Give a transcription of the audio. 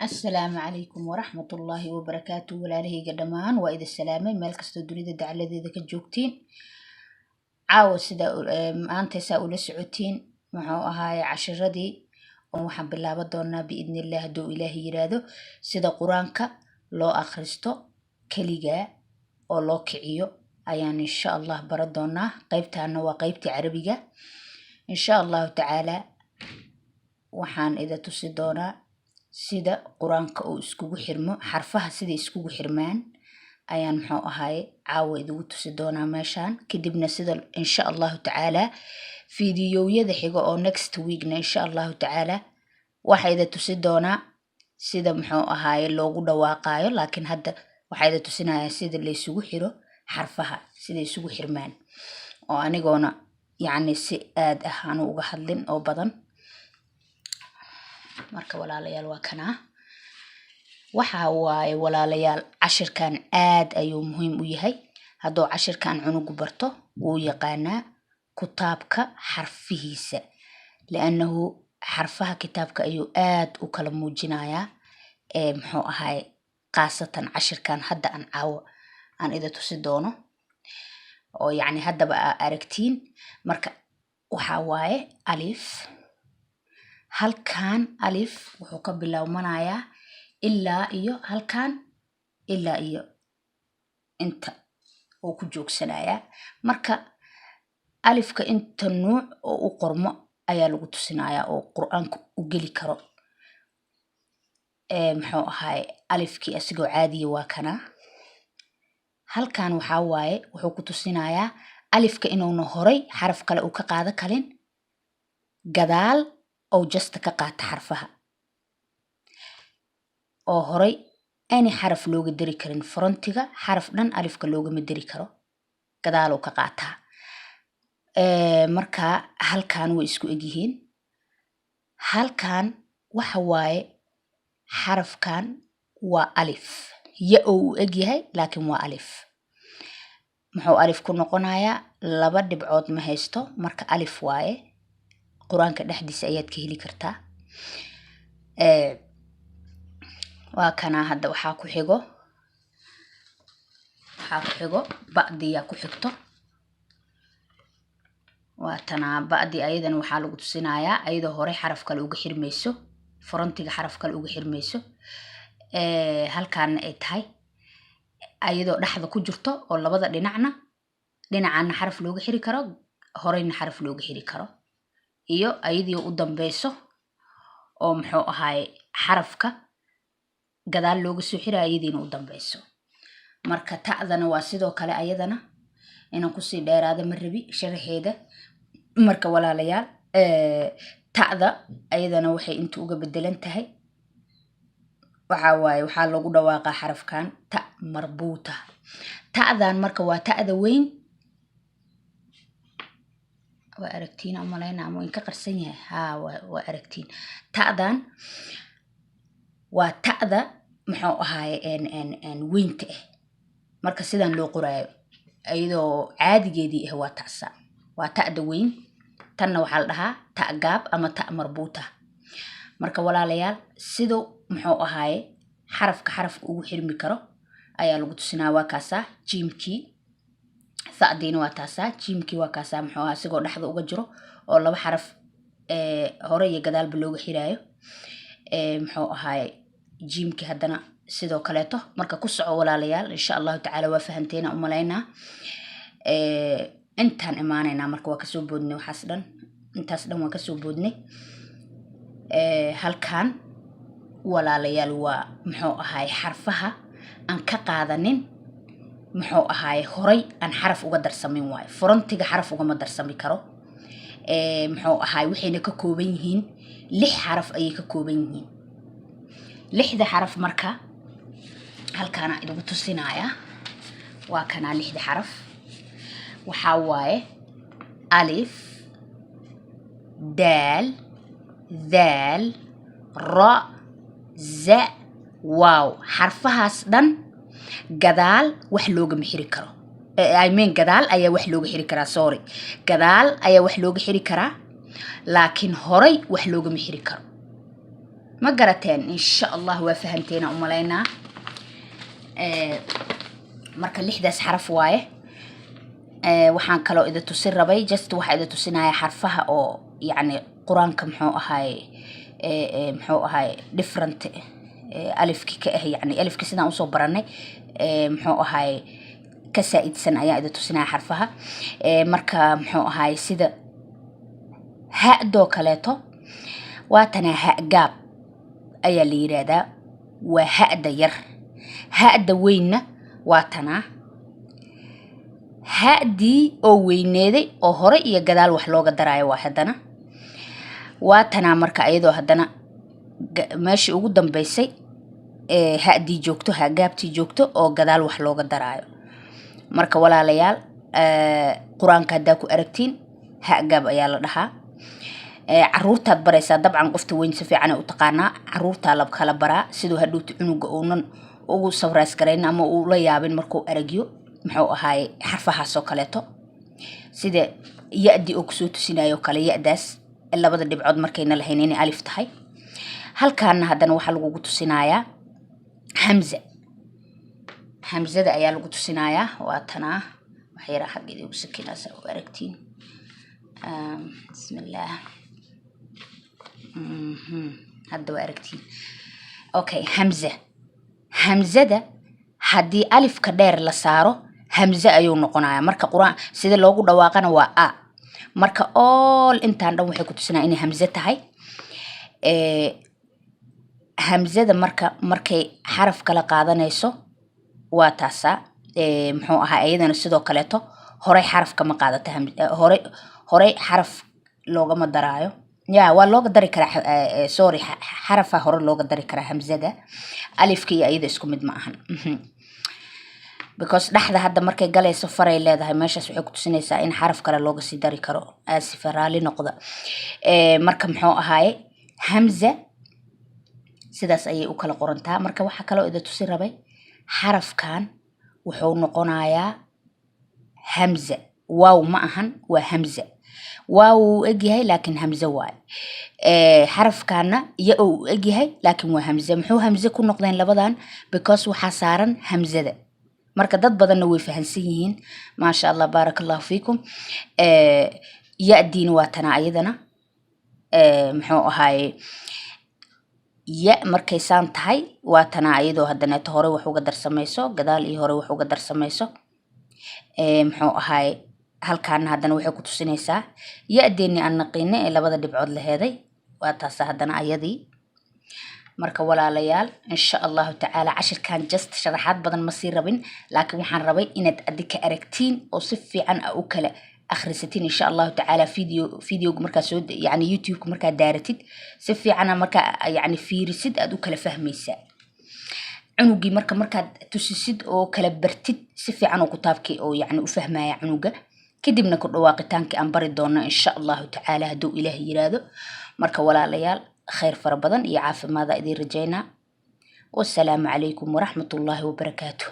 السلام عليكم ورحمة الله وبركاته ولاله قدمان وإذا السلامي مالك استودريد الدعالة ذي ذاك الجوكتين عاو سيدا أنت ساول سعوتين معو هاي عشرة دي ومحب الله بدونا بإذن الله دو إلهي يرادو سيدا قرانك لو أخرستو كليغا أو لو كعيو أيان إن شاء الله بردونا قيبتها أنه وقيبتي عربية إن شاء الله تعالى وحان إذا تصدونا sida quraanka oo iskugu xirmo xarfaha sida iskugu xirmaan ayaan maxuu ahaay caawa idigu tusi doonaa meeshan kadibna sida insha Allah taala fiidiyowyada xiga oo next week na insha Allah taala waxa ida tusi doonaa sida maxuu ahaay loogu dhawaaqayo laakiin hadda waxa ida tusinayaa sida la isugu xiro xarfaha sida isugu xirmaan oo anigoona yaani si aad ahaan uga hadlin oo badan marka walaalayaal waa kana waxa waaye walaalayaal cashirkan aad ayuu muhiim u yahay hadoo cashirkan cunugu barto uu yaqaanaa kitaabka xarfihiisa laanahu xarfaha kitaabka ayuu aad u kala muujinayaa muxuu ahaay qaasatan cashirkan hadda aan ida tusi doono oo yaani haddaba aragtiin marka waxa waaye alif halkan alif wuxuu ka bilowmanayaa ilaa iyo halkan ilaa iyo inta oo ku joogsanayaa marka alifka inta nuuc oo u qormo ayaa lagu tusinayaa oo quraanku u gali karo muxuu ahaay alifkii asigoo caadi waa kana halkan waxa waaye wuxuu ku tusinayaa alifka inuu horay xaraf kale uu ka qaado kalin gadaal أو جست كقاعد حرفها أو هري أني حرف لوج دري كرين فرنتيجا حرف لن ألف كلوج مدري كرو كذالو كقاعدها مركا هل كان ويسكو إجيهين هل كان وحواي حرف كان وألف يأو إجيهاي لكن وألف محو ألف كنا قنايا لبد بعود مهستو مركا ألف واي quraanka dhaxdiisa ayaad ka heli kartaa waa kana hadda waxa ku xigo ba'diya ku xigto waa tana ba'di ayadan waxa lagu tusinayaa ayadoo hore xaraf kale uga xirmayso frontiga xaraf kale uga xirmayso halkan ay tahay ayadoo dhaxda ku jirto oo labada dhinacna xaraf looga xiri karo horeyna xaraf looga xiri karo iyo ayadii u dambayso oo muxuu ahaay xarafka gadaal looga soo xiray ayadiina u dambayso marka ta'dana waa sidoo kale ayadana inaan ku sii dheeraado marrabi sharaxeeda marka walaalayaal ta'da ayadana waxay inta uga bedelan tahay waxa waaye waxa lagu dhawaaqaa xarafkan ta marbuuta ta'dan marka waa ta'da weyn وأركتين أمالينا أمو إنك قرسيني وأركتين تأذان وتأذى محو هاي إن وينته مركز سيدان لو قرأي أيضو عادي جدي هو تأسى وتأذى وين تنو حالها تأجاب أما تأ مربوطة مركز ولا ليال سيدو محو هاي حرف كحرف وحير مكرو أيا لو تسنا وكاسا جيمكي ثقدين واتاسا جيمكي وكاسا محوها سيقو dhaxda uga jiro oo laba xaraf hore iyo gadaal bilowga xiraayo muxuu ahaay jiimki hadana sidoo kaleeto marka ku soco walaalayaal insha Allah taala waa fahanteena u maleynaa intaan imaanayna marka waa ka soo boodnay waxaas dhan intaas dhan waa ka soo boodnay halkan walaalayaal waa muxuu ahaay xarfaha aan ka qaadanin muxuu ahaay horay aan xaraf uga darsamin waay frontiga xaraf uga ma darsami karo muxuu ahaay waxayna ka kooban yihiin 6 xaraf ayay ka kooban yihiin 6 xaraf marka halkaana idigu tusinaya waa kana 6 xaraf waxa waaye alif dal ذال را za waaw xarfahaas dhan gadaal wax looga xiri karo gadaal ayaa wax looga xiri karaa sorry gadaal ayaa wax looga xiri karaa laakiin horay wax looga xiri karo ما قرأتين إن شاء الله وفهمتين أمالينا marka lixdaas xaraf waaye waxaan kale oo ida tusin rabay just waxa ida tusinaya xarfaha oo yani quraanka muxuu ahay different alifki ka ah yani alifki sidaan usoo baranay muxuu ahay ka saa'idsan ayaa ida tusinaya xarfaha marka muxuu ahay sida ha-do kaleeto waatana ha-gaab ayaa la yiraahdaa waa ha-da yar ha-da weynna waatana ha-dii oo weyneeday oo hore iyo gadaal wax looga daraayo waa haddana waatana marka ayadoo haddana meeshii ugu dambeysay ha-dii joogto ha-gaabtii joogto oo gadaal wax looga daraayo marka walaalayaal quraanka haddaa ku aragtiin ha-gaab ayaa la dhahaa caruurtaad baraysaa dabcan qofta weyn si fiican ay u taqaanaa caruurtaa la kala baraa sidoo hadhowti cunuga uunan ugu sawraas garayn ama uu la yaabin markuu aragyo muxuu ahaay xarfahaas oo kaleeto sida ya-di oo kusoo tusinayo kale ya-daas labada dhibcood markayna lahayn inay alif tahay halkaana haddana waxaa lagugu tusinayaa hamzada ayaa lagu tusinayaa waa tanaa wax yaraa xaggeeda ugu sakinaysa u aragtiin bismillaah hadda waa aragtiin okay hamzada haddii alifka dheer la saaro hamza ayuu noqonayaa marka quraan sida loogu dhawaaqana waa a marka all intaan dhan waxay ku tusinaa inay hamza tahay hamzada markay xaraf kala qaadanayso waa taasa muxuu ahaa ayadana sidoo kaleeto horey xaraf kama qaadata horey xaraf loogama daraayo waa looga dari karaa sorry xarafa hore looga dari karaa hamzada alifka iyo ayada isku mid ma ahan because dhaxda hadda markay galayso faray leedahay meeshaas waxay ku tusinaysaa in xaraf kale looga sii dari karo aasifa raali noqda marka muxuu ahaaye hamza sidaas ayay u kala qorantaa marka waxaa kaloo ida tusin rabay xarafkan wuxuu noqonayaa hamza waaw ma ahan waa hamza waaw uu egyahay laakiin hamza waaye xarafkaana iyo uu egyahay laakiin waa hamza muxuu hamza ku noqdeen labadan because waxaa saaran hamzada marka dad badanna way fahansan yihiin maasha allah baarakallahu fiikum ya-diina waa tana ayadana muxuu ahaaye ya markay saan tahay waa tana ayadoo haddaneeto hore wax uga darsamayso gadaal iyo hore wax uga darsamayso muxuu ahaaye halkaana haddana waxay ku tusinaysaa ya-deeni aan naqiine ee labada dhibcood laheeday waa taasa haddana ayadii marka walaalayaal insha allahu tacaala cashirkan just sharaxaad badan ma sii rabin laakiin waxaan rabay inaad adika aragtiin oo si fiican u kala akhrisatiin insha allahu tacaala videoga markaa soo yani youtube-ka markaa daaratid si fiicana markaa yani fiirisid aad u kala fahmaysaa cunugii markaad tusisid oo kala bartid si fiican oo kitaabkii oo yani u fahmaya cunuga kadibna ku dhawaaqitaankii aan bari doono insha allahu tacaala hadduu ilaahay yiraahdo marka walaalayaal خير فربضن يعافي ماذا إذا رجينا والسلام عليكم ورحمة الله وبركاته.